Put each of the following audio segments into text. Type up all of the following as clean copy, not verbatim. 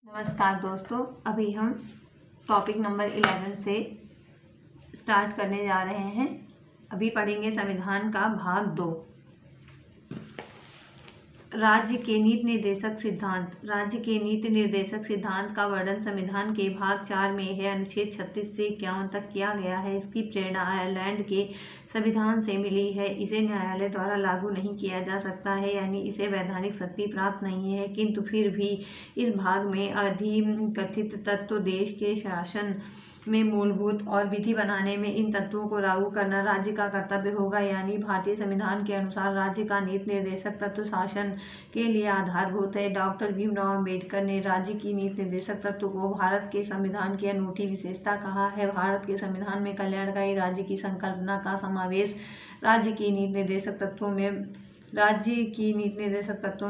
नमस्कार दोस्तों, अभी हम टॉपिक नंबर 11 से स्टार्ट करने जा रहे हैं। अभी पढ़ेंगे संविधान का भाग 2। राज्य के नीति निर्देशक सिद्धांत। राज्य के नीति निर्देशक सिद्धांत का वर्णन संविधान के भाग 4 में है। अनुच्छेद 36 से 51 तक किया गया है। इसकी प्रेरणा आयरलैंड के संविधान से मिली है। इसे न्यायालय द्वारा लागू नहीं किया जा सकता है, यानी इसे वैधानिक शक्ति प्राप्त नहीं है, किंतु फिर भी इस भाग में अधिकथित तत्व देश के शासन में मूलभूत और विधि बनाने में इन तत्वों को लागू करना राज्य का कर्तव्य होगा। यानी भारतीय संविधान के अनुसार राज्य का नीति निर्देशक तत्व शासन के लिए आधारभूत है। डॉक्टर भीमराव अम्बेडकर ने राज्य की नीति निर्देशक तत्व को भारत के संविधान की अनूठी विशेषता कहा है। भारत के संविधान में कल्याणकारी राज्य की संकल्पना का समावेश राज्य की नीति निर्देशक तत्वों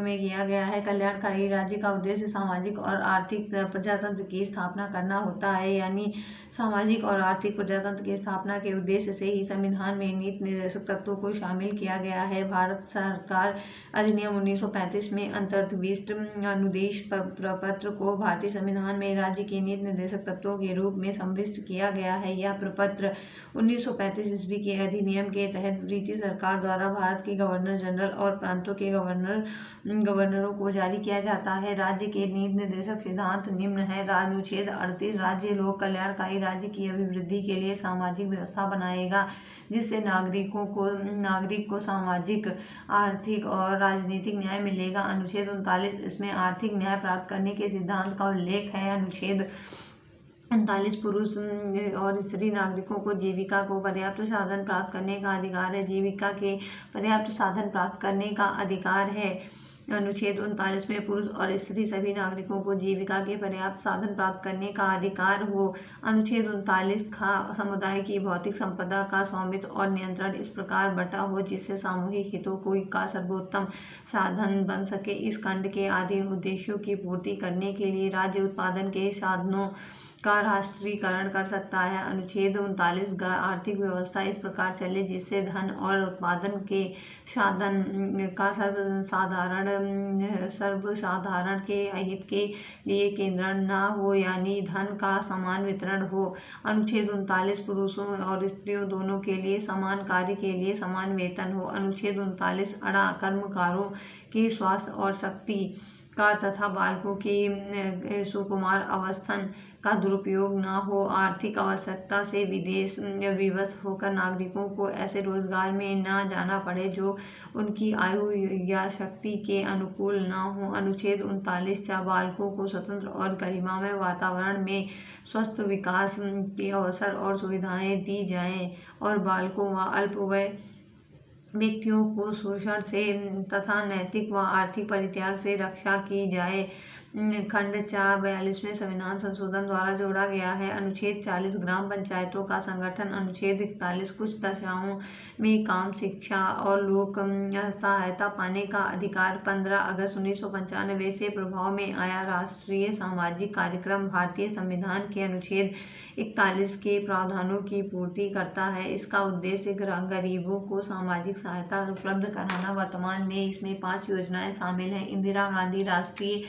में किया गया है। कल्याणकारी राज्य का उद्देश्य सामाजिक और आर्थिक प्रजातंत्र की स्थापना करना होता है, यानी सामाजिक और आर्थिक प्रजातंत्र की स्थापना के उद्देश्य से ही संविधान में नीति निर्देशक तत्वों को शामिल किया गया है। भारत सरकार अधिनियम 1935 में अंतर्निविष्ट अनुदेश प्रपत्र को भारतीय संविधान में राज्य के नीति निर्देशक तत्वों के रूप में समाविष्ट किया गया है। यह प्रपत्र 1935 ईस्वी के अधिनियम के तहत ब्रिटिश सरकार द्वारा भारत के गवर्नर जनरल और प्रांतों के गवर्नरों को जारी किया जाता है। राज्य के नीति निर्देशक सिद्धांत निम्न है। अनुच्छेद 38 राज्य लोक कल्याणकारी राज्य की अभिवृद्धि के लिए सामाजिक व्यवस्था बनाएगा, जिससे नागरिक को सामाजिक, आर्थिक और राजनीतिक न्याय मिलेगा। अनुच्छेद 39 इसमें आर्थिक न्याय प्राप्त करने के सिद्धांत का उल्लेख है। अनुच्छेद 39 पुरुष और स्त्री नागरिकों को जीविका को पर्याप्त साधन प्राप्त करने का अधिकार है। जीविका के पर्याप्त साधन प्राप्त करने का अधिकार है। अनुच्छेद 39 में पुरुष और स्त्री सभी नागरिकों को जीविका के पर्याप्त साधन प्राप्त करने का अधिकार हो। अनुच्छेद 39 समुदाय की भौतिक संपदा का स्वामित्व और नियंत्रण इस प्रकार बटा हो जिससे सामूहिक हितों का सर्वोत्तम साधन बन सके। इस खंड के अधीन उद्देश्यों की पूर्ति करने के लिए राज्य उत्पादन के साधनों का राष्ट्रीयकरण कर सकता है। अनुच्छेद 39 आर्थिक व्यवस्था इस प्रकार चले जिससे धन और उत्पादन के साधन का सर्वसाधारण के हित के लिए केंद्रण न हो, यानी धन का समान वितरण हो। अनुच्छेद 39 पुरुषों और स्त्रियों दोनों के लिए समान कार्य के लिए समान वेतन हो। अनुच्छेद 39 अड़ा कर्मकारों के स्वास्थ्य और शक्ति का तथा बालकों के सुकुमार अवस्थन का दुरुपयोग न हो। आर्थिक आवश्यकता से विवश होकर नागरिकों को ऐसे रोजगार में न जाना पड़े जो उनकी आयु या शक्ति के अनुकूल न हो। अनुच्छेद 39 बालकों को स्वतंत्र और गरिमामय वातावरण में स्वस्थ विकास के अवसर और सुविधाएं दी जाएं और बालकों व अल्पवय व्यक्तियों को शोषण से तथा नैतिक व आर्थिक परित्याग से रक्षा की जाए। खंड 42वें संविधान संशोधन द्वारा जोड़ा गया है। अनुच्छेद 40 ग्राम पंचायतों का संगठन। अनुच्छेद 41 कुछ दशाओं में काम, शिक्षा और लोक सहायता पाने का अधिकार। 15 अगस्त 1995 से प्रभाव में आया राष्ट्रीय सामाजिक कार्यक्रम भारतीय संविधान के अनुच्छेद 41 के प्रावधानों की पूर्ति करता है। इसका उद्देश्य गरीबों को सामाजिक सहायता उपलब्ध कराना। वर्तमान में इसमें 5 योजनाएं शामिल हैं। इंदिरा गांधी राष्ट्रीय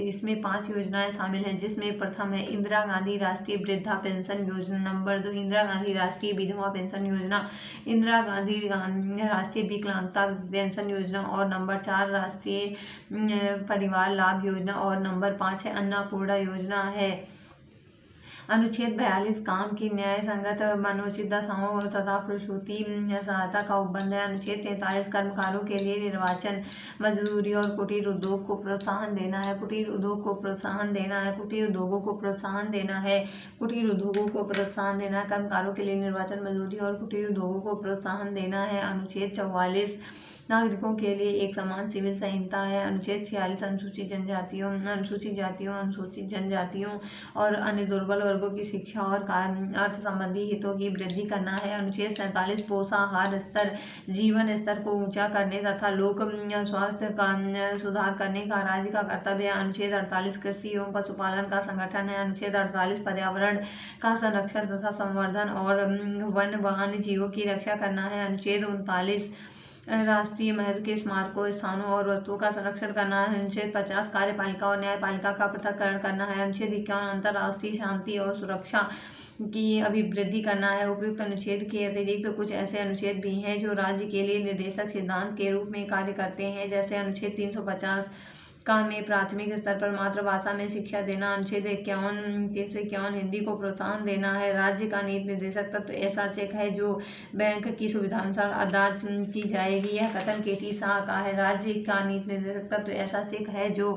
इसमें 5 योजनाएं शामिल हैं, जिसमें प्रथम है इंदिरा गांधी राष्ट्रीय वृद्धा पेंशन योजना। नंबर 2 इंदिरा गांधी राष्ट्रीय विधवा पेंशन योजना, इंदिरा गांधी राष्ट्रीय विकलांगता पेंशन योजना और नंबर 4 राष्ट्रीय परिवार लाभ योजना और नंबर 5 है अन्नपूर्णा योजना है। अनुच्छेद 42 काम की न्याय संगत मनोचित दशाओं तथा प्रसूति सहायता का उपबंध है। अनुच्छेद 43 कर्मकारों के लिए निर्वाचन, मजदूरी और कुटीर उद्योग को प्रोत्साहन देना है। कुटीर उद्योगों को प्रोत्साहन देना, कर्मकारों के लिए निर्वाचन, मजदूरी और कुटीर उद्योगों को प्रोत्साहन देना है। अनुच्छेद 44 नागरिकों के लिए एक समान सिविल संहिता है। अनुच्छेद 46 अनुसूचित जातियों, अनुसूचित जनजातियों और अन्य दुर्बल वर्गों की शिक्षा और अर्थ संबंधी हितों की वृद्धि करना है। अनुच्छेद 47 पोषाहार स्तर, जीवन स्तर को ऊंचा करने तथा लोक स्वास्थ्य का सुधार करने का राज्य का कर्तव्य है। अनुच्छेद 48 कृषि एवं पशुपालन का संगठन है। अनुच्छेद 48 पर्यावरण का संरक्षण तथा संवर्धन और वन्य जीवों की रक्षा करना है। अनुच्छेद 39 राष्ट्रीय महत्व के स्मारकों, स्थानों और वस्तुओं का संरक्षण करना है। अनुच्छेद 50 कार्यपालिका और न्यायपालिका का पृथक्करण करना है। अनुच्छेद 51 अंतर्राष्ट्रीय शांति और सुरक्षा की अभिवृद्धि करना है। उपयुक्त अनुच्छेद के अतिरिक्त कुछ ऐसे अनुच्छेद भी हैं जो राज्य के लिए निर्देशक सिद्धांत के रूप में कार्य करते हैं, जैसे अनुच्छेद 350 का में प्राथमिक स्तर पर मातृभाषा में शिक्षा देना। अनुच्छेद 351 हिंदी को प्रोत्साहन देना है। राज्य का नीति निर्देशक तत्व ऐसा चेक है जो बैंक की सुविधानुसार अदा की जाएगी। यह कथन केटी शाह का है। राज्य का नीति निर्देशक तत्व ऐसा चेक है जो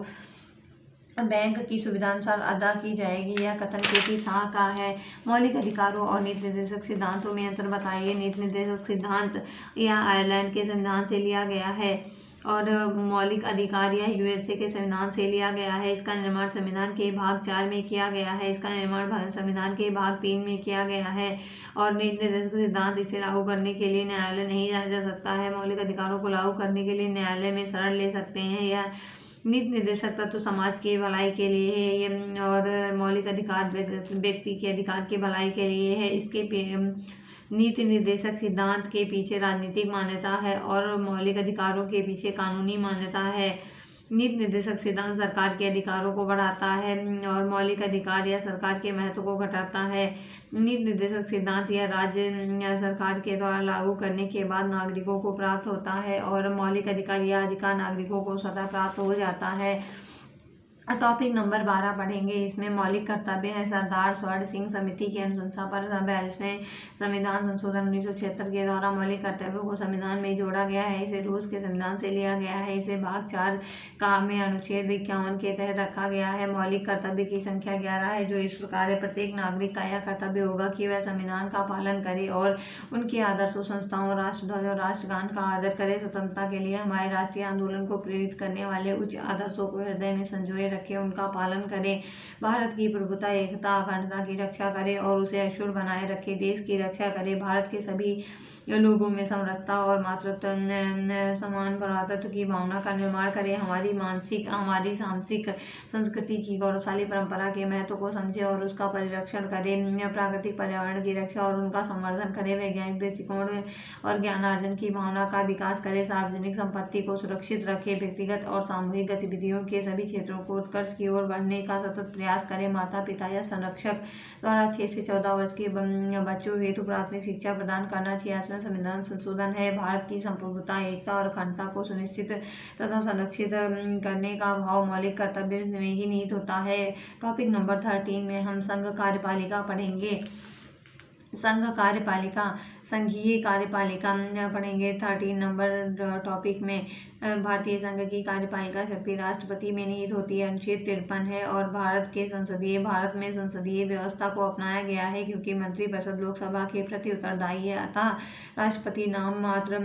बैंक की सुविधानुसार अदा की जाएगी। यह कथन केटी शाह का है। मौलिक अधिकारों और नीति निर्देशक सिद्धांतों में अंतर बताइए। नीति निर्देशक सिद्धांत यह आयरलैंड के संविधान से लिया गया है और मौलिक अधिकार यह यूएसए के संविधान से लिया गया है। इसका निर्माण संविधान के भाग 4 में किया गया है। इसका निर्माण संविधान के भाग 3 में किया गया है और नीति निर्देशक सिद्धांत इसे लागू करने के लिए न्यायालय नहीं जाया जा सकता है। मौलिक अधिकारों को लागू करने के लिए न्यायालय में शरण ले सकते हैं। यह नीति निर्देशक तत्व समाज की भलाई के लिए है और मौलिक अधिकार व्यक्ति के अधिकार की भलाई के लिए है। इसके नीति निर्देशक सिद्धांत के पीछे राजनीतिक मान्यता है और मौलिक अधिकारों के पीछे कानूनी मान्यता है। नीति निर्देशक सिद्धांत सरकार के अधिकारों को बढ़ाता है और मौलिक अधिकार या सरकार के महत्व को घटाता है। नीति निर्देशक सिद्धांत या राज्य या सरकार के द्वारा लागू करने के बाद नागरिकों को प्राप्त होता है और मौलिक अधिकार या अधिकार नागरिकों को स्वतः प्राप्त हो जाता है। टॉपिक नंबर 12 पढ़ेंगे। इसमें मौलिक कर्तव्य है। सरदार स्वर्ण सिंह समिति की अनुशंसा पर 42वें संविधान संशोधन 1976 के द्वारा मौलिक कर्तव्यों को संविधान में जोड़ा गया है। इसे रूस के संविधान से लिया गया है। इसे भाग 4 का में अनुच्छेद 51 के तहत रखा गया है। मौलिक कर्तव्य की संख्या 11 है, जो इस प्रकार है। प्रत्येक नागरिक का यह कर्तव्य होगा कि वह संविधान का पालन करे और उनके आदर्शों, संस्थाओं, राष्ट्रध्वज और राष्ट्रगान का आदर करे। स्वतंत्रता के लिए हमारे राष्ट्रीय आंदोलन को प्रेरित करने वाले उच्च आदर्शों को हृदय में संजोए रखे, उनका पालन करें। भारत की प्रभुता, एकता, अखंडता की रक्षा करे और उसे अक्षुण्ण बनाए रखे। देश की रक्षा करे। भारत के सभी लोगों में समरसता और मातृत्व समान भ्रातृत्व की भावना का निर्माण करें। हमारी सांस्कृतिक संस्कृति की गौरवशाली परंपरा के महत्व को समझे और उसका परिरक्षण करें। प्राकृतिक पर्यावरण की रक्षा और उनका संवर्धन करें। वैज्ञानिक दृष्टिकोण और ज्ञानार्जन की भावना का विकास करें। सार्वजनिक संपत्ति को सुरक्षित रखें। व्यक्तिगत और सामूहिक गतिविधियों के सभी क्षेत्रों को उत्कर्ष की ओर बढ़ने का सतत प्रयास करें। माता पिता या संरक्षक द्वारा 6 से 14 वर्ष के बच्चों हेतु प्राथमिक शिक्षा प्रदान करना। 86वां संविधान संशोधन है। भारत की संप्रभुता, एकता और अखंडता को सुनिश्चित तथा संरक्षित करने का भाव मौलिक कर्तव्य में ही निहित होता है। टॉपिक नंबर 13 में हम संघ कार्यपालिका पढ़ेंगे। संघ कार्यपालिका, संघीय कार्यपालिका पढ़ेंगे। 13 नंबर टॉपिक में भारतीय संघ की कार्यपालिका शक्ति राष्ट्रपति में निहित होती है। अनुच्छेद 53 है और भारत में संसदीय व्यवस्था को अपनाया गया है क्योंकि मंत्रिपरिषद लोकसभा के प्रति उत्तरदायी है। अतः राष्ट्रपति नाम मात्र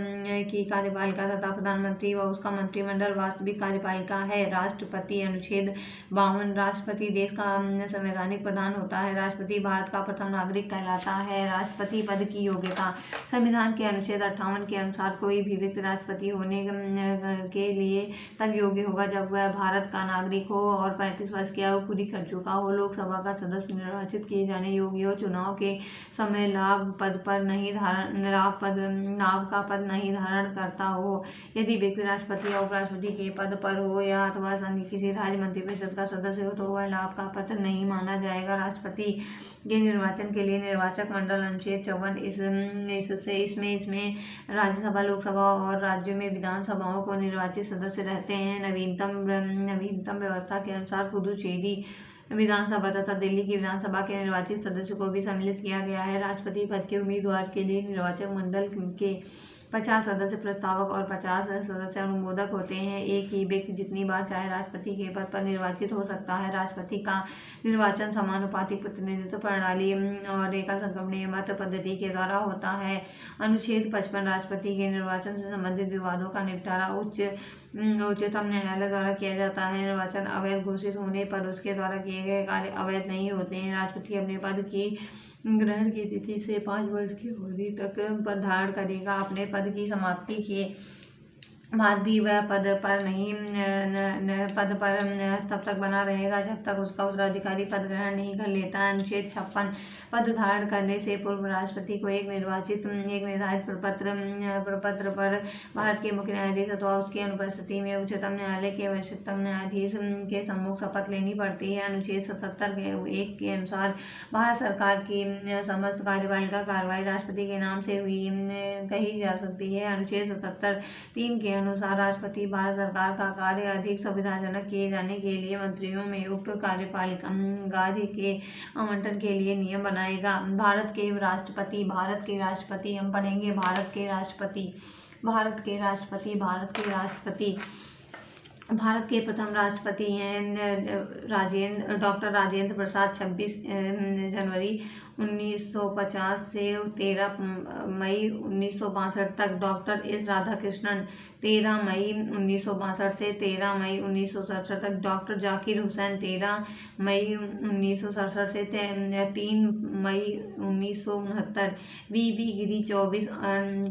की कार्यपालिका तथा प्रधानमंत्री व उसका मंत्रिमंडल वास्तविक कार्यपालिका है। राष्ट्रपति, अनुच्छेद 52, राष्ट्रपति देश का संवैधानिक प्रधान होता है। राष्ट्रपति भारत का प्रथम नागरिक कहलाता है। राष्ट्रपति पद की योग्यता, संविधान के अनुच्छेद 58 के अनुसार कोई भी व्यक्ति राष्ट्रपति होने के लिए तब योग्य होगा जब वह भारत का नागरिक हो और 35 वर्ष की आयु पूरी कर चुका हो, लोकसभा का सदस्य निर्वाचित किए जाने योग्य हो, चुनाव के समय लाभ का पद नहीं धारण करता हो, यदि व्यक्ति राष्ट्रपति या उपराष्ट्रपति के पद पर हो या अथवा संघ की किसी राज्य मंत्रिपरिषद का सदस्य हो तो वह लाभ का पत्र नहीं माना जाएगा। राष्ट्रपति के निर्वाचन के लिए निर्वाचक मंडल, अनुच्छेद 54, इसमें राज्यसभा, लोकसभा और राज्यों में विधानसभाओं को निर्वाचित सदस्य रहते हैं। नवीनतम व्यवस्था के अनुसार पुदुचेरी विधानसभा तथा दिल्ली की विधानसभा के निर्वाचित सदस्य को भी सम्मिलित किया गया है। राष्ट्रपति पद के उम्मीदवार के लिए निर्वाचक मंडल के 50 सदस्य प्रस्तावक और 50 सदस्य अनुमोदक होते हैं। एक ही व्यक्ति जितनी बार चाहे राष्ट्रपति के पद पर निर्वाचित हो सकता है। राष्ट्रपति का निर्वाचन समानुपातिक प्रतिनिधित्व प्रणाली और एकल संक्रमणीय मत पद्धति के द्वारा होता है। अनुच्छेद 55, राष्ट्रपति के निर्वाचन से संबंधित विवादों का निपटारा उच्चतम न्यायालय द्वारा किया जाता है। निर्वाचन अवैध घोषित होने पर उसके द्वारा किए गए कार्य अवैध नहीं होते हैं। राष्ट्रपति अपने पद की ग्रहण की तिथि से 5 वर्ष की होने तक पद धारण करेगा। अपने पद की समाप्ति के बाद भी वह पद पर तब तक बना रहेगा जब तक उसका उत्तराधिकारी पद ग्रहण नहीं कर लेता है। अनुच्छेद 56 पद धारण करने से पूर्व राष्ट्रपति को एक निर्धारित प्रपत्र पर भारत के मुख्य न्यायाधीश अथवा उसकी अनुपस्थिति में उच्चतम न्यायालय के वरिष्ठतम न्यायाधीश के सम्मुख शपथ लेनी पड़ती है। अनुच्छेद 77 के 1 के अनुसार भारत सरकार की समस्त कार्यपालिका कार्रवाई राष्ट्रपति के नाम से हुई कही जा सकती है। अनुच्छेद 77(3) के अनुसार राष्ट्रपति भारत सरकार का कार्य अधिक सुविधाजनक किए जाने के लिए मंत्रियों में उप कार्यपालिका के आवंटन के लिए नियम बनाएगा। भारत के राष्ट्रपति हम पढ़ेंगे भारत के प्रथम राष्ट्रपति हैं डॉक्टर राजेंद्र प्रसाद। 26 जनवरी 1950 से 13 मई 1962 तक डॉक्टर एस राधाकृष्णन। 13 मई 1962 से 13 मई 1967 तक डॉक्टर जाकिर हुसैन। 13 मई 1967 से 3 मई 1969। वीबी गिरी। 24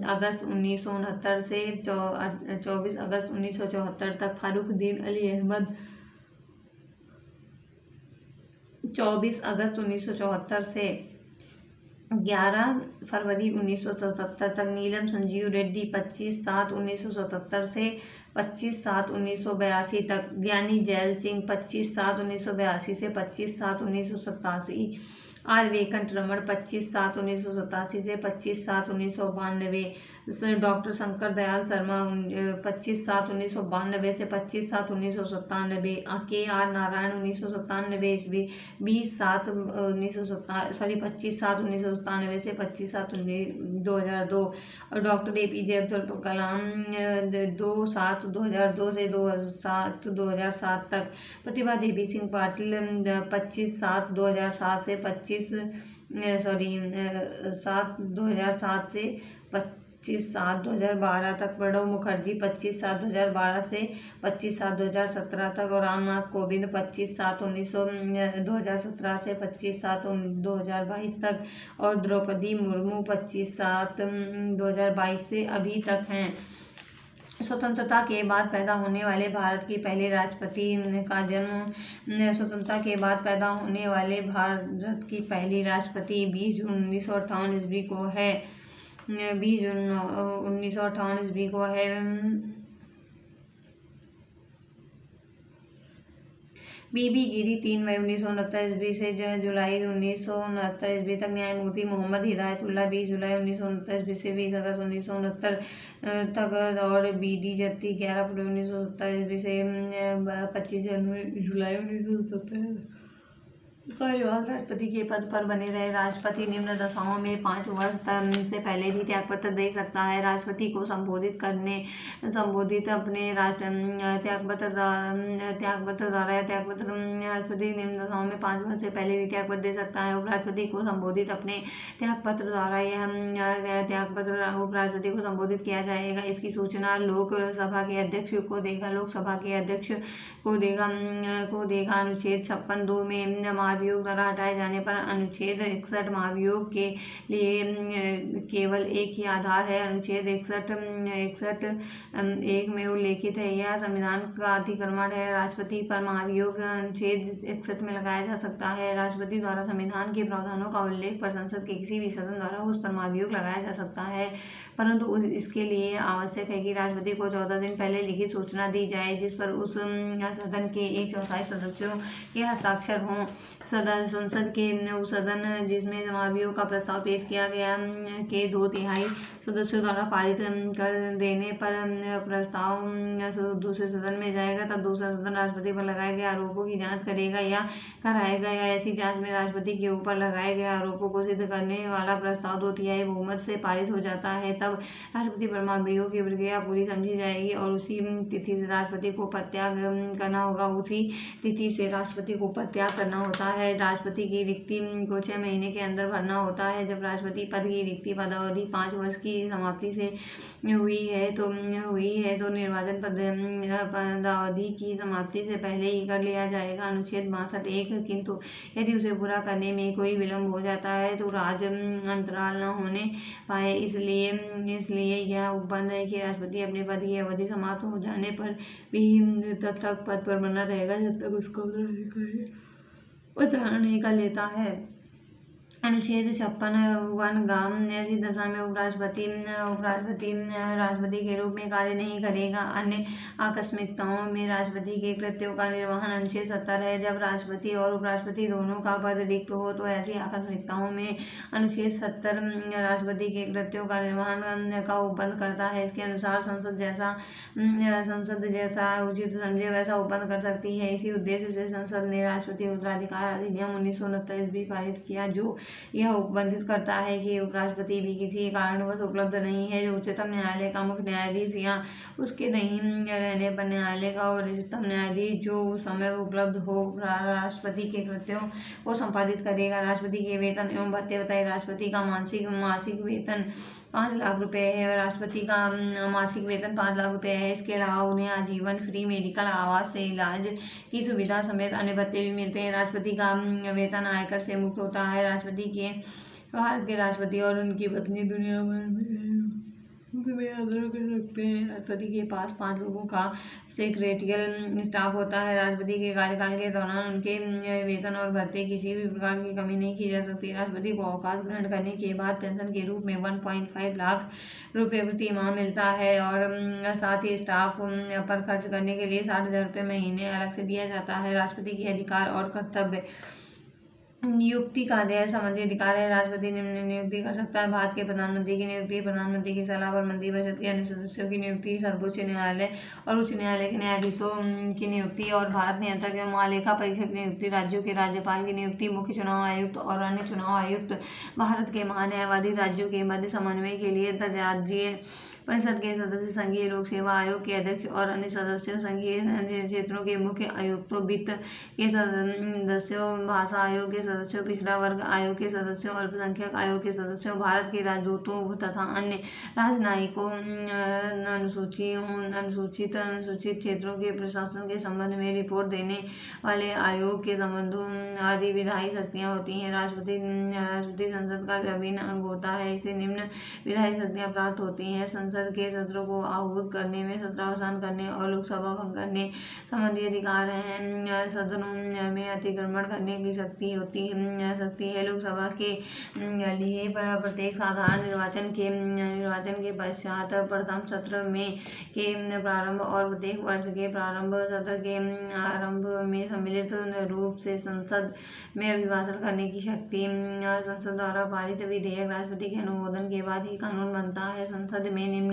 अगस्त 1969 से 24 अगस्त 1974 तक। फारुखुद्दीन अली अहमद। 24 अगस्त 1974 से 11 फरवरी 1977 तक। नीलम संजीव रेड्डी। 25/7/1977 से 25/7/1982 तक। ज्ञानी जैल सिंह। 25/7/1982 से 25/7/1987। आर वेंकट रमण। 25/7/1987 से 25/7/1992। डॉक्टर शंकर दयाल शर्मा। 25/7/1992 से 25/7/1997। के आर नारायण। 1997 ईस्वी। 25/7/1997 से 25/7/2002। और डॉक्टर APJ अब्दुल कलाम। 2/7/2002 से 2/7/2007 तक। प्रतिभा देवी सिंह पाटिल। 25/7/2007 से 7/2007 से 25/7/2012 तक। प्रणब मुखर्जी। 25/7/2012 से 25/7/2017 तक। और रामनाथ कोविंद। 25/7/2017 से 25/7/2022 तक। और द्रौपदी मुर्मू 25/7/2022 से अभी तक हैं। स्वतंत्रता के बाद पैदा होने वाले भारत की पहले राष्ट्रपति का जन्म। स्वतंत्रता के बाद पैदा होने वाले भारत की पहली राष्ट्रपति 20 जून 1958 ईस्वी को है। 20 जून 1958 ईस्वी को है। बीबी गिरी। 3 मई 1969 ईस्वी से जुलाई 1969 ईस्वी तक। न्यायमूर्ति मोहम्मद हिदायतुल्लाह। 20 जुलाई 1969 ईस्वी से 20 अगस्त 1969 तक। और BD जत्ती। 11 फरवरी 1970 ईस्वी से 25 जुलाई 1970 कार्यवाहक राष्ट्रपति के पद पर बने रहे। राष्ट्रपति निम्न दशाओं में 5 वर्ष से पहले भी त्यागपत्र दे सकता है। राष्ट्रपति को संबोधित अपने त्यागपत्र द्वारा राष्ट्रपति निम्न दशाओं में 5 वर्ष से पहले भी त्यागपत्र दे सकता है। उपराष्ट्रपति को संबोधित अपने त्यागपत्र द्वारा यह त्यागपत्र उपराष्ट्रपति को संबोधित किया जाएगा। इसकी सूचना लोकसभा के अध्यक्ष को देगा। अनुच्छेद 56(2) में महाभियोग द्वारा हटाए जाने पर। अनुच्छेद 61 महाभियोग के लिए केवल एक ही आधार है। अनुच्छेद 61(1) में उल्लेखित है। यह संविधान का अतिक्रमण है। राष्ट्रपति पर महाभियोग अनुच्छेद 61 में लगाया जा सकता है। राष्ट्रपति द्वारा संविधान के प्रावधानों का उल्लेख पर संसद के किसी भी सदन द्वारा उस पर महाभियोग लगाया जा सकता है, परंतु इसके लिए आवश्यक है कि राष्ट्रपति को 14 दिन पहले लिखित सूचना दी जाए, जिस पर उस सदन के 1/4 सदस्यों के हस्ताक्षर हों। संसद के उस सदन जिसमें महाभियोग का प्रस्ताव पेश किया गया के 2/3 सदस्यों द्वारा पारित कर देने पर प्रस्ताव दूसरे सदन में जाएगा। तब दूसरा सदन राष्ट्रपति पर लगाए गए आरोपों की जांच करेगा या कराएगा, या ऐसी जांच में राष्ट्रपति के ऊपर लगाए गए आरोपों को सिद्ध करने वाला प्रस्ताव 2/3 बहुमत से पारित हो जाता है। तब राष्ट्रपति पर महाभियोग की प्रक्रिया पूरी समझी जाएगी और उसी तिथि से राष्ट्रपति को पदत्याग करना होगा। उसी तिथि से राष्ट्रपति को पदत्याग करना होता है। राष्ट्रपति की रिक्ति को 6 महीने के अंदर भरना होता है। जब राष्ट्रपति पद की रिक्ति पदावधि 5 वर्ष की समाप्ति से हुई है तो निर्वाचन पदावधि की समाप्ति से पहले ही कर लिया जाएगा। अनुच्छेद 62(1) किंतु यदि उसे पूरा करने में कोई विलम्ब हो जाता है तो राज्य अंतराल न होने पाए, इसलिए यह उपबंध है कि राष्ट्रपति अपने पद की अवधि समाप्त हो जाने पर भी तब तक पद पर बना रहेगा जब तक उसका उत्तराधिकारी नहीं कर लेता है। अनुच्छेद 56(1) ऐसी दशा में उपराष्ट्रपति राष्ट्रपति के रूप में कार्य नहीं करेगा। अन्य आकस्मिकताओं में राष्ट्रपति के कृत्यों का निर्वहन अनुच्छेद 70 है। जब राष्ट्रपति और उपराष्ट्रपति दोनों का पद रिक्त हो तो ऐसी आकस्मिकताओं में अनुच्छेद 70 राष्ट्रपति के कृत्यों का निर्वहन का उपबंध करता है। इसके अनुसार संसद जैसा उचित समझे वैसा उपबंध कर सकती है। इसी उद्देश्य से संसद ने राष्ट्रपति उत्तराधिकार अधिनियम 1969 ईस्वी पारित किया, जो यह उपबंधित करता है कि उपराष्ट्रपति भी किसी कारणवश उपलब्ध नहीं है जो उच्चतम न्यायालय का मुख्य न्यायाधीश या उसके नहीं रहने पर न्यायालय का वरिष्ठतम न्यायाधीश जो उस समय उपलब्ध हो राष्ट्रपति के कृत्यों को संपादित करेगा। राष्ट्रपति के वेतन एवं भत्ते बताइए। राष्ट्रपति का मासिक वेतन 5 लाख रुपए है। राष्ट्रपति का मासिक वेतन 5 लाख रुपए है। इसके अलावा उन्हें आजीवन फ्री मेडिकल, आवास से इलाज की सुविधा समेत अन्य भत्ते भी मिलते हैं। राष्ट्रपति का वेतन आयकर से मुक्त होता है। भारत के राष्ट्रपति और उनकी पत्नी दुनिया भर में यात्रा कर सकते हैं। राष्ट्रपति के पास 5 लोगों का सेक्रेटरियल स्टाफ होता है। राष्ट्रपति के कार्यकाल के दौरान उनके वेतन और भत्ते किसी भी प्रकार की कमी नहीं की जा सकती। राष्ट्रपति को अवकाश ग्रहण करने के बाद पेंशन के रूप में 1.5 लाख रुपए प्रति माह मिलता है और साथ ही स्टाफ पर खर्च करने के लिए 60,000 रुपये महीने अलग से दिया जाता है। राष्ट्रपति के अधिकार और कर्तव्य। नियुक्ति का संबंधी अधिकार है। राष्ट्रपति नियुक्ति कर सकता है। भारत के प्रधानमंत्री की नियुक्ति, प्रधानमंत्री की सलाह पर मंत्रिपरिषद के अन्य सदस्यों की नियुक्ति, सर्वोच्च न्यायालय और उच्च न्यायालय के न्यायाधीशों की नियुक्ति और भारत नियंत्रक एवं महालेखा परीक्षक की नियुक्ति, राज्यों के राज्यपाल की नियुक्ति, मुख्य चुनाव आयुक्त और अन्य चुनाव आयुक्त, भारत के महान्यायवादी, राज्यों के मध्य समन्वय के लिए अंतर्राज्यीय परिषद के सदस्य, संघीय लोक सेवा आयोग के अध्यक्ष और अन्य सदस्यों, संघीय क्षेत्रों के मुख्य आयुक्तों, वित्त के सदस्यों, भाषा आयोग के सदस्यों, पिछड़ा वर्ग आयोग के सदस्यों, अल्पसंख्यक आयोग के सदस्यों, भारत के राजदूतों तथा अन्य राजनयिकों, अनुसूचित क्षेत्रों के प्रशासन के संबंध में रिपोर्ट देने वाले आयोग के संबंधों आदि विधायी शक्तियाँ होती हैं। राष्ट्रपति संसद का अभिन्न अंग होता है। इसे निम्न विधायी शक्तियाँ प्राप्त होती हैं। संसद के सत्रों को आहूत करने में, सत्रावसान करने और लोकसभा भंग करने संबंधी अधिकार हैं। सदनों में अतिक्रमण करने की शक्ति है। लोकसभा के लिए प्रत्येक साधारण निर्वाचन के पश्चात प्रथम सत्र के प्रारंभ और प्रत्येक वर्ष के प्रारंभ सत्र के आरंभ में सम्मिलित रूप से संसद में अभिभाषण करने की शक्ति। संसद द्वारा पारित विधेयक राष्ट्रपति के अनुमोदन के बाद ही कानून बनता है। संसद में निम्न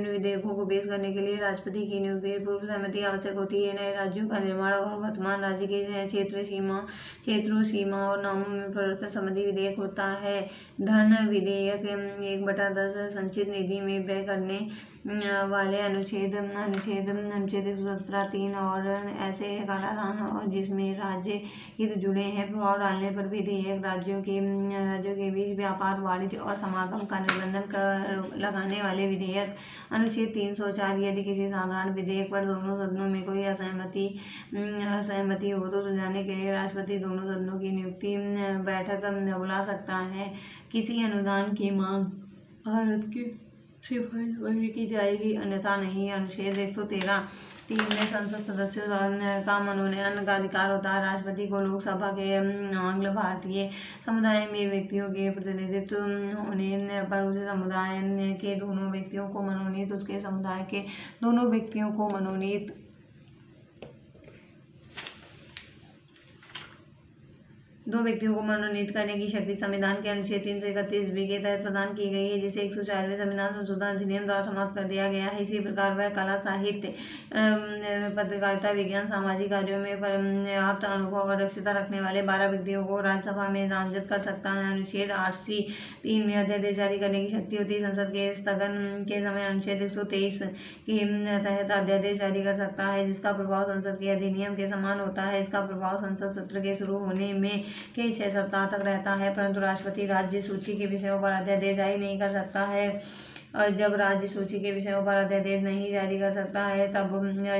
विधेयकों को पेश करने के लिए राष्ट्रपति की नियुक्ति पूर्व सहमति आवश्यक होती है। नए राज्यों का निर्माण और वर्तमान राज्य के क्षेत्रों, सीमा और नामों में परिवर्तन संबंधी विधेयक होता है। धन विधेयक 1/10 संचित निधि में व्यय करने वाले अनुच्छेद 117(3) और ऐसे कराधान और जिसमें राज्य हित जुड़े हैं प्रभाव डालने पर विधेयक। राज्यों के बीच व्यापार, वाणिज्य और समागम का निर्बंधन लगाने वाले विधेयक। अनुच्छेद 304 यदि किसी साधारण विधेयक पर दोनों सदनों में कोई असहमति हो तो सुलझाने के लिए राष्ट्रपति दोनों सदनों की नियुक्ति बैठक बुला सकता है। किसी अनुदान की मांग भारत की सिफारिश पर की जाएगी, अन्यथा नहीं। अनुच्छेद 113(3) में संसद सदस्यों का मनोनयन का अधिकार होता है। राष्ट्रपति को लोकसभा के आंग्ल भारतीय समुदाय में व्यक्तियों के प्रतिनिधित्व होने पर उसे समुदाय के दोनों व्यक्तियों को मनोनीत, उसके समुदाय के दोनों व्यक्तियों को मनोनीत दो व्यक्तियों को मनोनीत करने की शक्ति संविधान के अनुच्छेद 331 के तहत प्रदान की गई है, जिसे 104वें संविधान संशोधन अधिनियम द्वारा समाप्त कर दिया गया है। इसी प्रकार वह कला, साहित्य, पत्रकारिता, विज्ञान, सामाजिक कार्यों में पर्याप्त अनुभव और दक्षता रखने वाले 12 व्यक्तियों को राज्यसभा में नामजद कर सकता है। अनुच्छेद 8C(3) में अध्यादेश जारी करने की शक्ति होती है। संसद के स्थगन के समय अनुच्छेद 123 के तहत अध्यादेश जारी कर सकता है, जिसका प्रभाव संसद के अधिनियम के समान होता है। इसका प्रभाव संसद सत्र के शुरू होने में के 6 सप्ताह तक रहता है, परंतु राष्ट्रपति राज्य सूची के विषयों पर अध्यादेश जारी नहीं कर सकता है। और जब राज्य सूची के विषयों पर अध्यादेश नहीं जारी कर सकता है, तब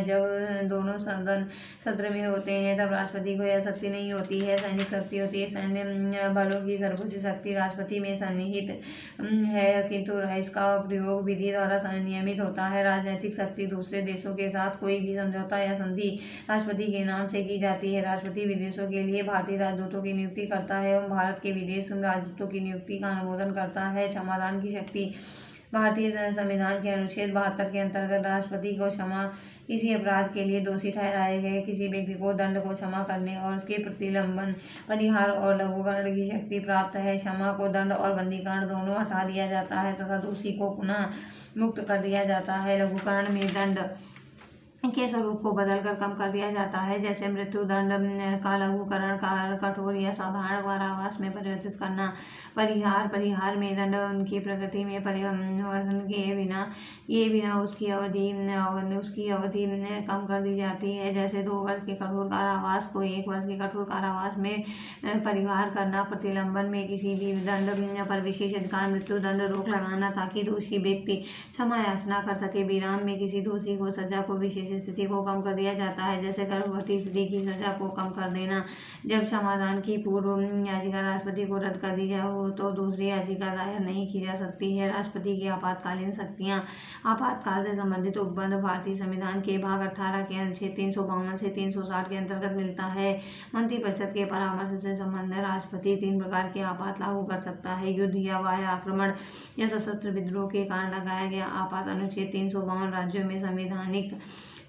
जब दोनों सदन सत्र में होते हैं, तब राष्ट्रपति को यह शक्ति नहीं होती है। सैनिक शक्ति होती है। सैन्य बलों की सर्वोच्च शक्ति राष्ट्रपति में सन्निहित है, किंतु इसका प्रयोग विधि द्वारा नियमित होता है। राजनीतिक शक्ति दूसरे देशों के साथ कोई भी समझौता या संधि राष्ट्रपति के नाम से की जाती है। राष्ट्रपति विदेशों के लिए भारतीय राजदूतों की नियुक्ति करता है एवं भारत के विदेश राजदूतों की नियुक्ति का अनुमोदन करता है। क्षमादान की शक्ति भारतीय संविधान के अनुच्छेद 72 के अंतर्गत राष्ट्रपति को किसी अपराध के लिए दोषी ठहराए गए किसी व्यक्ति को दंड को क्षमा करने और उसके प्रतिलंबन, परिहार और लघुकरण की शक्ति प्राप्त है। क्षमा को दंड और बंदीकरण दोनों हटा दिया जाता है तथा दोषी को पुनः मुक्त कर दिया जाता है। लघुकरण में दंड के स्वरूप को बदलकर कम कर दिया जाता है, जैसे मृत्यु दंड का लघुकरण, कठोर या साधारण कारावास में परिवर्तित करना। परिहार में दंड उनकी प्रकृति में परिवर्तन के बिना उसकी अवधि कम कर दी जाती है, जैसे 2 वर्ष के कठोर कारावास को 1 वर्ष के कठोर कारावास में परिहार करना। प्रतिलंबन में किसी भी दंड पर विशेष अधिकार, मृत्यु दंड, रोक लगाना ताकि दोषी व्यक्ति क्षमा याचना कर सके। विराम में किसी दोषी को सजा को विशेष स्थिति को कम कर दिया जाता है, जैसे गर्भवती स्त्री की सजा को कम कर देना। जब क्षमादान की पूर्व याचिका राष्ट्रपति को रद्द कर दी जाए हो तो दूसरी याचिका दायर नहीं की जा सकती है। राष्ट्रपति की आपातकालीन शक्तियाँ। आपातकाल से संबंधित उपबंध भारतीय संविधान के भाग 18 के अनुच्छेद 352 से 360 के अंतर्गत मिलता है। मंत्रिपरिषद के परामर्श से संबंधित राष्ट्रपति 3 प्रकार के आपात लागू कर सकता है: युद्ध या बाह्य आक्रमण या सशस्त्र विद्रोह के कारण लगाया गया आपात अनुच्छेद 352, राज्यों में संवैधानिक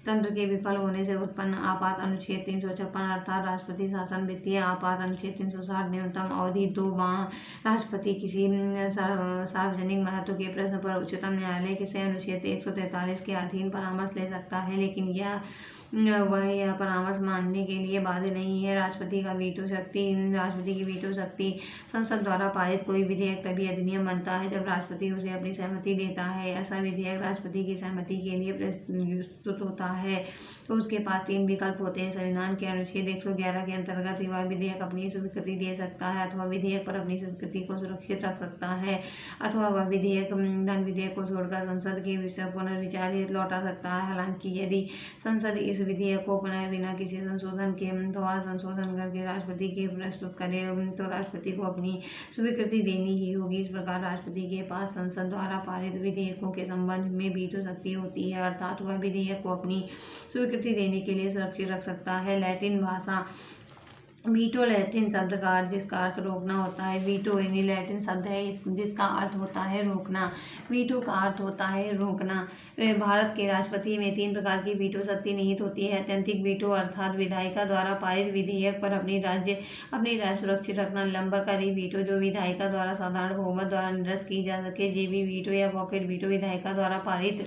तंत्र के विफल होने से उत्पन्न आपात अनुच्छेद 356 अर्थात राष्ट्रपति शासन, वित्तीय आपात अनुच्छेद 360 न्यूनतम अवधि 2 माह। राष्ट्रपति किसी सार्वजनिक महत्व के प्रश्न पर उच्चतम न्यायालय से अनुच्छेद 143 के अधीन परामर्श ले सकता है, लेकिन यह परामर्श मानने के लिए बाध्य नहीं है। राष्ट्रपति की वीटो शक्ति। संसद द्वारा पारित कोई विधेयक तभी अधिनियम बनता है जब राष्ट्रपति उसे अपनी सहमति देता है। ऐसा विधेयक राष्ट्रपति की सहमति के लिए प्रस्तुत होता है तो उसके पास 3 विकल्प होते हैं। संविधान के अनुच्छेद 111 के अंतर्गत वह विधेयक अपनी स्वीकृति दे सकता है, अथवा विधेयक पर अपनी स्वीकृति को सुरक्षित रख सकता है, अथवा वह विधेयक को छोड़कर संसद के पुनर्विचार लौटा सकता है। हालांकि यदि संसद इस विधेयक को पुनः बिना किसी संशोधन के संशोधन करके राष्ट्रपति के प्रस्तुत करे तो राष्ट्रपति को अपनी स्वीकृति देनी ही होगी। इस प्रकार राष्ट्रपति के पास संसद द्वारा पारित विधेयकों के संबंध में वीटो शक्ति होती है, अर्थात वह विधेयक को अपनी स्वीकृति देने के लिए सुरक्षित रख सकता है। लैटिन भाषा। वीटो लैटिन शब्द का अर्थ जिसका अर्थ रोकना होता है। वीटो यानी लैटिन शब्द है जिसका अर्थ होता है रोकना। वीटो का अर्थ होता है रोकना। भारत के राष्ट्रपति में 3 प्रकार की वीटो शक्ति निहित होती है। अत्यंतिक वीटो अर्थात विधायिका द्वारा पारित विधेयक पर अपनी राय सुरक्षित रखना। लंबरकारी वीटो जो विधायिका द्वारा साधारण बहुमत द्वारा निरस्त की जा सके। जेबी वीटो या पॉकेट वीटो विधायिका द्वारा पारित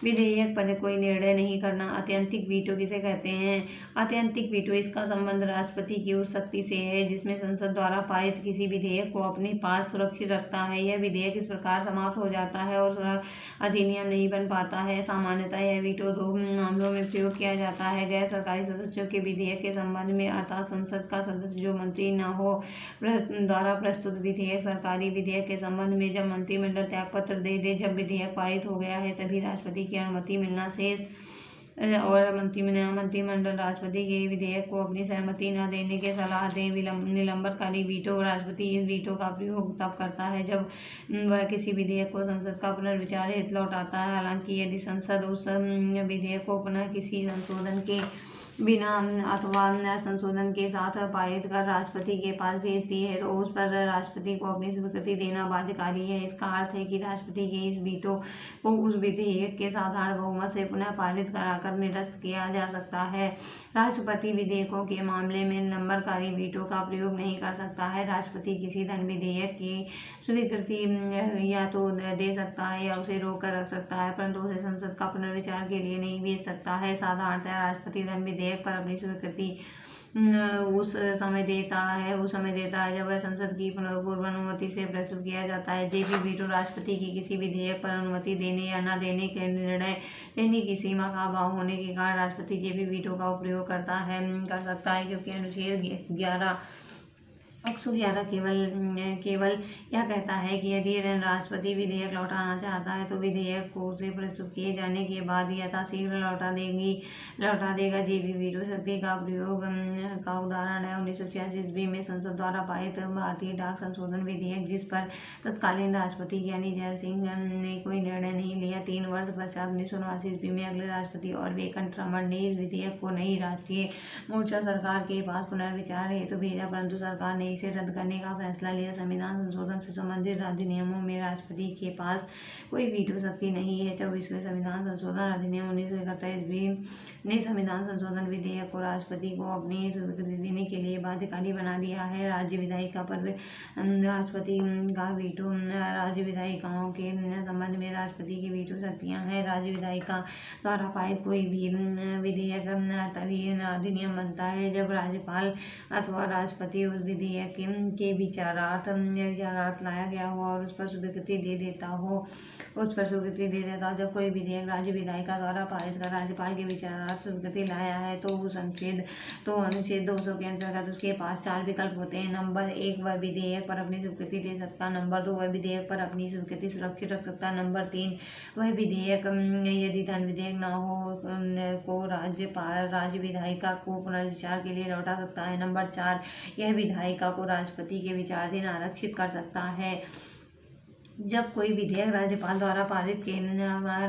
विधेयक पर कोई निर्णय नहीं करना। आत्यंतिक वीटो किसे कहते हैं? आत्यंतिक वीटो इसका संबंध राष्ट्रपति की उस शक्ति से है जिसमें संसद द्वारा पारित किसी विधेयक को अपने पास सुरक्षित रखता है। यह विधेयक इस प्रकार समाप्त हो जाता है और अधिनियम नहीं बन पाता है। सामान्यतः यह वीटो 2 मामलों में प्रयोग किया जाता है: गैर सरकारी सदस्यों के विधेयक के संबंध में, अर्थात संसद का सदस्य जो मंत्री न हो द्वारा प्रस्तुत विधेयक। सरकारी विधेयक के संबंध में जब मंत्रिमंडल त्यागपत्र दे दे, जब विधेयक पारित हो गया है तभी राष्ट्रपति की अनुमति मिलना शेष और मंत्रिमंडल राष्ट्रपति के विधेयक को अपनी सहमति न देने की सलाह दे। निलंबनकारी वीटो। राष्ट्रपति इस वीटो का प्रयोग तब करता है जब वह किसी विधेयक को संसद का पुनर्विचार हेतु लौटाता है। हालांकि यदि संसद उस विधेयक को पुनः किसी संशोधन के बिना अथवा संशोधन के साथ पारित कर राष्ट्रपति के पास भेजती है तो उस पर राष्ट्रपति को अपनी स्वीकृति देना बाध्यकारी है। इसका अर्थ है कि राष्ट्रपति के इस वीटो को उस विधेयक के साधारण बहुमत से पुनः पारित कराकर निरस्त किया जा सकता है। राष्ट्रपति विधेयकों के मामले में नंबरकारी वीटो का प्रयोग नहीं कर सकता है। राष्ट्रपति किसी धन विधेयक की स्वीकृति या तो दे सकता है या उसे रोक कर रख सकता है, परंतु उसे संसद का पुनर्विचार के लिए नहीं भेज सकता है। साधारणतः राष्ट्रपति धन विधेयक पर अपनी स्वीकृति उस समय देता है जब वह संसद की पूर्व अनुमति से प्रस्तुत किया जाता है। जेपी वीटो राष्ट्रपति की किसी विधेयक पर अनुमति देने या न देने के निर्णय लेने की सीमा का अभाव होने के कारण राष्ट्रपति जेपी वीटो का उपयोग कर सकता है, क्योंकि अनुच्छेद 111 केवल यह कहता है कि यदि राष्ट्रपति विधेयक लौटाना चाहता है तो विधेयक को उसे प्रस्तुत किए जाने के बाद यथाशीघ्र लौटा देगा। जेपी वीटो शक्ति का प्रयोग का उदाहरण है 1986 ईस्वी में संसद द्वारा पारित भारतीय डाक संशोधन विधेयक, जिस पर तत्कालीन राष्ट्रपति ज्ञानी जैल सिंह ने कोई निर्णय नहीं लिया। 3 वर्ष पश्चात 1979 ईस्वी में अगले राष्ट्रपति और वेंकटरमण ने इस विधेयक को नई राष्ट्रीय मोर्चा सरकार के पास पुनर्विचार हेतु भेजा, परंतु सरकार ने इसे रद्द करने का फैसला लिया। संविधान संशोधन से संबंधित अधिनियमों में राष्ट्रपति के पास कोई वीटो शक्ति नहीं है। 24वें संविधान संशोधन अधिनियम 1971 ईस्वी ने संविधान संशोधन विधेयक को राष्ट्रपति को अपनी स्वीकृति देने के लिए बाध्यकारी बना दिया है। राज्य विधायिका पर राष्ट्रपति का वीटो। राज्य विधायिकाओं के संबंध में राष्ट्रपति की वीटो शक्तियां हैं। राज्य विधायिका द्वारा पारित कोई भी विधेयक तभी अधिनियम बनता है जब राज्यपाल अथवा राष्ट्रपति उस विधेयक के विचारार्थ लाया गया हो और उस पर स्वीकृति दे देता हो। जब कोई विधेयक राज्य विधायिका द्वारा पारित कर राज्यपाल के विचारार्थ स्वीकृति लाया है तो अनुच्छेद 200 के अंतर्गत उसके पास 4 विकल्प होते हैं। नंबर 1, वह विधेयक पर अपनी स्वीकृति दे सकता। नंबर 2, वह विधेयक पर अपनी स्वीकृति सुरक्षित रख सकता। नंबर 3, वह विधेयक यदि धन विधेयक न हो को राज्य विधायिका को पुनर्विचार के लिए लौटा सकता है। नंबर 4, यह विधायिका को राष्ट्रपति के विचाराधीन आरक्षित कर सकता है। जब कोई विधेयक राज्यपाल द्वारा पारित के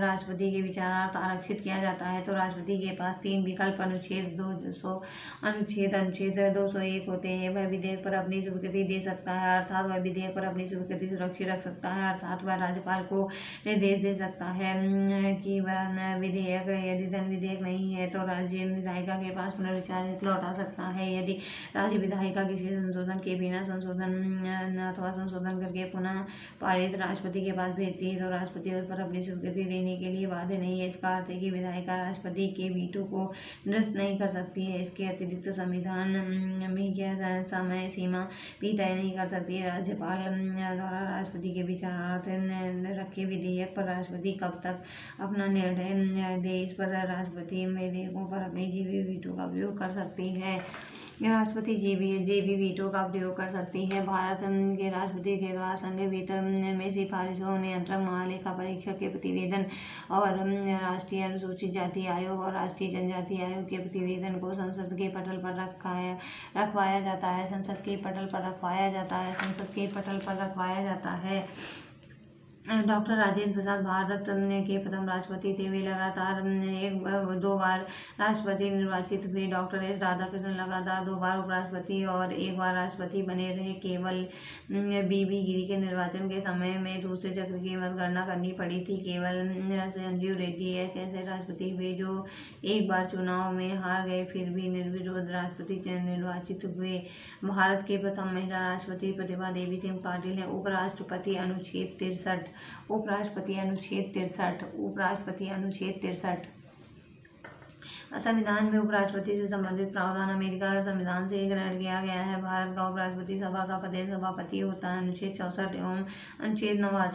राष्ट्रपति के विचारार्थ आरक्षित किया जाता है तो राष्ट्रपति के पास 3 विकल्प अनुच्छेद 201 होते हैं। वह विधेयक पर अपनी स्वीकृति दे सकता है, अर्थात वह विधेयक पर अपनी स्वीकृति सुरक्षित रख सकता है, अर्थात वह राज्यपाल को निर्देश दे सकता है कि वह विधेयक यदि धन विधेयक नहीं है तो राज्य विधायिका के पास पुनर्विचार लौटा सकता है। यदि राज्य विधायिका किसी संशोधन के बिना संशोधन करके पुनः पारित राष्ट्रपति के पास भेजती है तो राष्ट्रपति उस पर अपनी स्वीकृति देने के लिए बाध्य नहीं है। इसका अर्थ है कि विधायिका राष्ट्रपति के वीटो को निरस्त नहीं कर सकती है। इसके अतिरिक्त संविधान में यह समय सीमा भी तय नहीं कर सकती है। राज्यपाल द्वारा राष्ट्रपति के विचारार्थ रखे विधेयक पर राष्ट्रपति कब तक अपना निर्णय दे, इस पर राष्ट्रपति विधेयकों पर अपनी जेबी वीटो का प्रयोग कर सकती है। राष्ट्रपति जेबी वीटो का प्रयोग कर सकती है। भारत के राष्ट्रपति के द्वारा संघ वित्त में सिफारिशों, नियंत्रक महालेखा परीक्षक के प्रतिवेदन और राष्ट्रीय अनुसूचित जाति आयोग और राष्ट्रीय जनजाति आयोग के प्रतिवेदन को संसद के पटल पर रखवाया जाता है। डॉक्टर राजेंद्र प्रसाद भारत के प्रथम राष्ट्रपति थे। वे लगातार 2 बार राष्ट्रपति निर्वाचित हुए। डॉक्टर एस राधाकृष्णन लगातार 2 बार उपराष्ट्रपति और 1 बार राष्ट्रपति बने रहे। केवल बीबी गिरी के निर्वाचन के समय में दूसरे चक्र की मतगणना करनी पड़ी थी। केवल संजीव रेड्डी एक ऐसे राष्ट्रपति हुए जो 1 बार चुनाव में हार गए फिर भी निर्विरोध राष्ट्रपति निर्वाचित हुए। भारत के प्रथम महिला राष्ट्रपति प्रतिभा देवी सिंह पाटिल है। उपराष्ट्रपति अनुच्छेद 63। संविधान में उपराष्ट्रपति से संबंधित प्रावधान अमेरिका के संविधान से ग्रहण किया गया है। भारत का उपराष्ट्रपति सभा का प्रदेश सभापति होता है। अनुच्छेद 64 एवं अनुच्छेद 89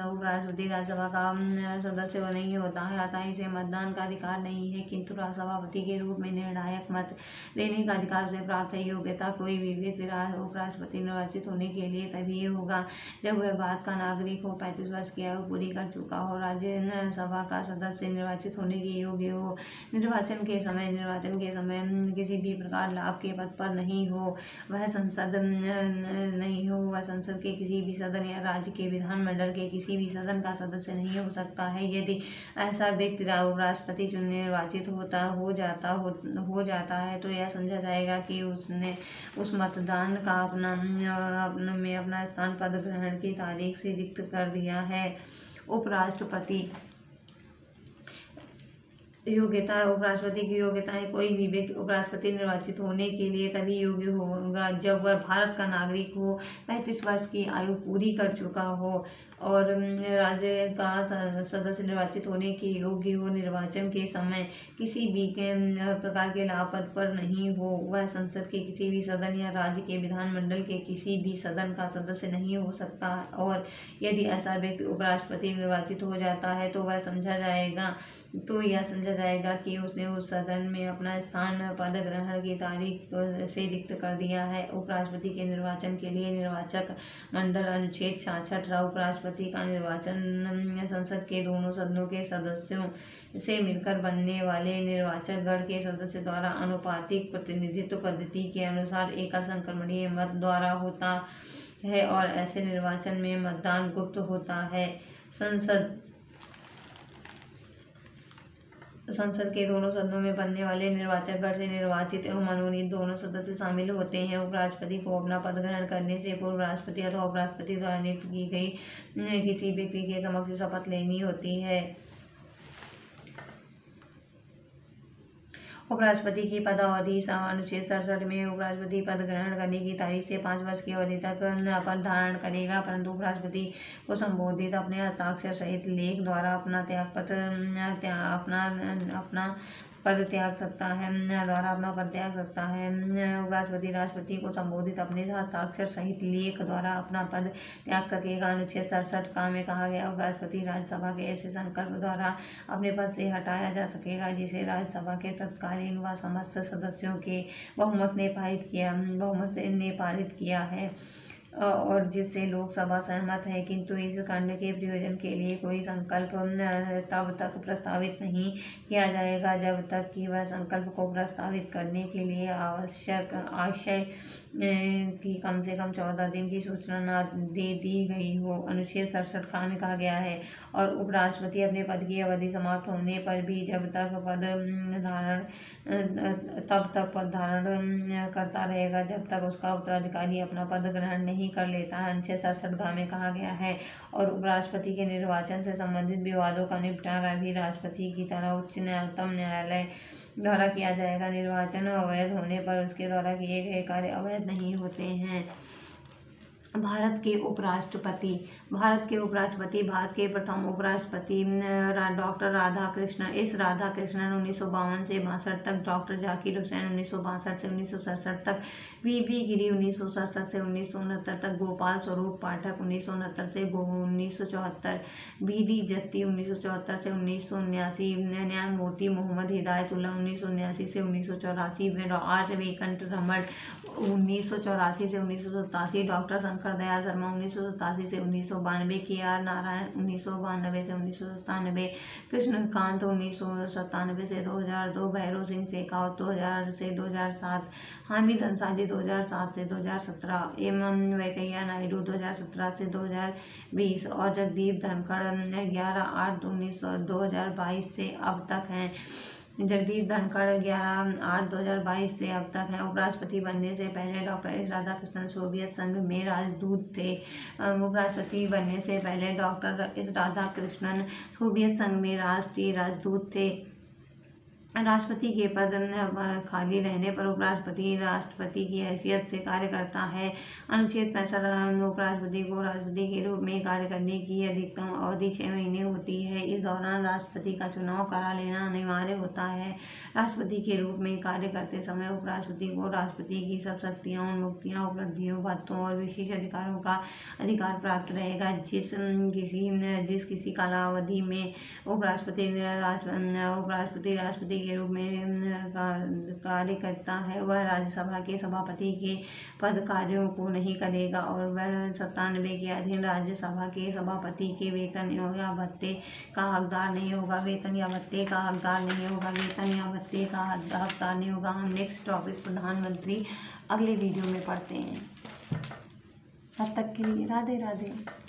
उपराष्ट्रपति राज्यसभा का सदस्य नहीं होता है, अतः इसे मतदान का अधिकार नहीं है, किंतु सभापति के रूप में निर्णायक मत देने का अधिकार उसे प्राप्त है। योग्यता: कोई भी व्यक्ति उपराष्ट्रपति निर्वाचित होने के लिए तभी होगा जब वह भारत का नागरिक हो, 35 वर्ष की आयु पूरी कर चुका हो, राज्यसभा का सदस्य निर्वाचित होने की के योग्य हो, निर्वाचन के समय किसी भी प्रकार लाभ के पद पर नहीं हो, वह संसद के किसी भी सदन या राज्य के विधानमंडल के किसी भी सदन का सदस्य नहीं हो सकता है। यदि ऐसा व्यक्ति उपराष्ट्रपति चुन निर्वाचित हो जाता है तो यह समझा जाएगा कि उसने उस मतदान का अपना स्थान पद ग्रहण की तारीख से रिक्त कर दिया है। उपराष्ट्रपति योग्यता। उपराष्ट्रपति की योग्यताएं। कोई भी व्यक्ति उपराष्ट्रपति निर्वाचित होने के लिए तभी योग्य होगा जब वह भारत का नागरिक हो, 35 वर्ष की आयु पूरी कर चुका हो और राज्य का सदस्य निर्वाचित होने के योग्य हो, निर्वाचन के समय किसी भी प्रकार के लाभ पद पर नहीं हो, वह संसद के किसी भी सदन या राज्य के विधानमंडल के किसी भी सदन का सदस्य नहीं हो सकता और यदि ऐसा व्यक्ति उपराष्ट्रपति निर्वाचित हो जाता है तो यह समझा जाएगा कि उसने उस सदन में अपना स्थान पद ग्रहण की तारीख से रिक्त कर दिया है। उपराष्ट्रपति के निर्वाचन के लिए निर्वाचक मंडल। अनुच्छेद 66। उपराष्ट्रपति का निर्वाचन संसद के दोनों सदनों के सदस्यों से मिलकर बनने वाले निर्वाचक गण के सदस्य द्वारा अनुपातिक प्रतिनिधित्व पद्धति के अनुसार एकल संक्रमणीय मत द्वारा होता है और ऐसे निर्वाचन में मतदान गुप्त होता है। संसद के दोनों सदनों में बनने वाले निर्वाचक गण से निर्वाचित एवं मनोनीत दोनों सदस्य शामिल होते हैं। उपराष्ट्रपति को अपना पद ग्रहण करने से पूर्व राष्ट्रपति अथवा उपराष्ट्रपति द्वारा नियुक्त की गई किसी व्यक्ति के समक्ष शपथ लेनी होती है। उपराष्ट्रपति की पदावधि। अनुच्छेद 67 में उपराष्ट्रपति पद ग्रहण करने की तारीख से 5 वर्ष की अवधि तक पद धारण करेगा, परंतु उपराष्ट्रपति को संबोधित अपने हस्ताक्षर सहित लेख द्वारा अपना पद त्याग सकता है। उपराष्ट्रपति राष्ट्रपति को संबोधित अपने हस्ताक्षर सहित लेख द्वारा अपना पद त्याग सकेगा। अनुच्छेद 67 में कहा गया उपराष्ट्रपति राज्यसभा के ऐसे संकल्प द्वारा अपने पद से हटाया जा सकेगा जिसे राज्यसभा के तत्कालीन व समस्त सदस्यों के बहुमत ने पारित किया है और जिससे लोकसभा सहमत है, किंतु इस खंड के प्रयोजन के लिए कोई संकल्प तब तक प्रस्तावित नहीं किया जाएगा जब तक कि वह संकल्प को प्रस्तावित करने के लिए आवश्यक आशय की कम से कम 14 दिन की सूचना न दे दी गई हो। अनुच्छेद 67 में कहा गया है और उपराष्ट्रपति अपने पद की अवधि समाप्त होने पर भी तब तक पद धारण करता रहेगा जब तक उसका उत्तराधिकारी अपना पद ग्रहण नहीं कर लेता है। अनुच्छेद 67 में कहा गया है और उपराष्ट्रपति के निर्वाचन से संबंधित विवादों का निपटारा भी राष्ट्रपति की तरह उच्चतम न्यायालय द्वारा किया जाएगा। निर्वाचन अवैध होने पर उसके द्वारा किए गए कार्य अवैध नहीं होते हैं। भारत के उपराष्ट्रपति। भारत के प्रथम उपराष्ट्रपति डॉक्टर राधाकृष्णन। इस राधाकृष्णन 1952 से 62 तक, डॉक्टर जाकिर हुसैन 1962 से 1967 तक, वी गिरी 1967 से 1969 तक, गोपाल स्वरूप पाठक 1969 से 1974, डी जत्ती 1974 से 1979, न्यायमूर्ति मोहम्मद हिदायतुल्लाह 1979 से 1984, आर वेंकट रमण 1984 से 1987, डॉक्टर शंकर दयाल शर्मा 1987 से 1992, के आर नारायण 1992 से 1997, कृष्णकांत 1997 से 2002, भैरव सिंह शेखावत 2000 से 2007, हामिद अंसारी 2007 से 2017, वेंकैया नायडू 2017 से 2020 और जगदीप धनखड़ 11/8/2022 से अब तक हैं। जगदीप धनखड़ 11/8/2022 से अब तक हैं। उपराष्ट्रपति बनने से पहले डॉक्टर एस राधाकृष्णन सोवियत संघ में राजदूत थे। उपराष्ट्रपति बनने से पहले डॉक्टर एस राधाकृष्णन सोवियत संघ में राष्ट्रीय राजदूत थे। राष्ट्रपति के पद खाली रहने पर उपराष्ट्रपति राष्ट्रपति की हैसियत से कार्य करता है। अनुच्छेद 65 उपराष्ट्रपति को राष्ट्रपति के रूप में कार्य करने की अधिकतम अवधि 6 महीने होती है। इस दौरान राष्ट्रपति का चुनाव करा लेना अनिवार्य होता है। राष्ट्रपति के रूप में कार्य करते समय उपराष्ट्रपति को राष्ट्रपति की सब शक्तियाँ, उन्मुक्तियाँ, उपलब्धियों, भत्तों और विशेष अधिकारों का अधिकार प्राप्त रहेगा। जिस किसी कालावधि में उपराष्ट्रपति राष्ट्रपति सभापति के रूप में कार्य करता है वह राज्यसभा के सभापति के पद कार्यों को नहीं करेगा और वह 97 के अधीन राज्यसभा के सभापति के वेतन या भत्ते का हकदार नहीं होगा। वेतन या भत्ते का हकदार नहीं होगा। वेतन या भत्ते का हकदार नहीं होगा। हम नेक्स्ट टॉपिक प्रधानमंत्री अगले वीडियो में पढ़ते हैं। तब तक के लिए राधे राधे।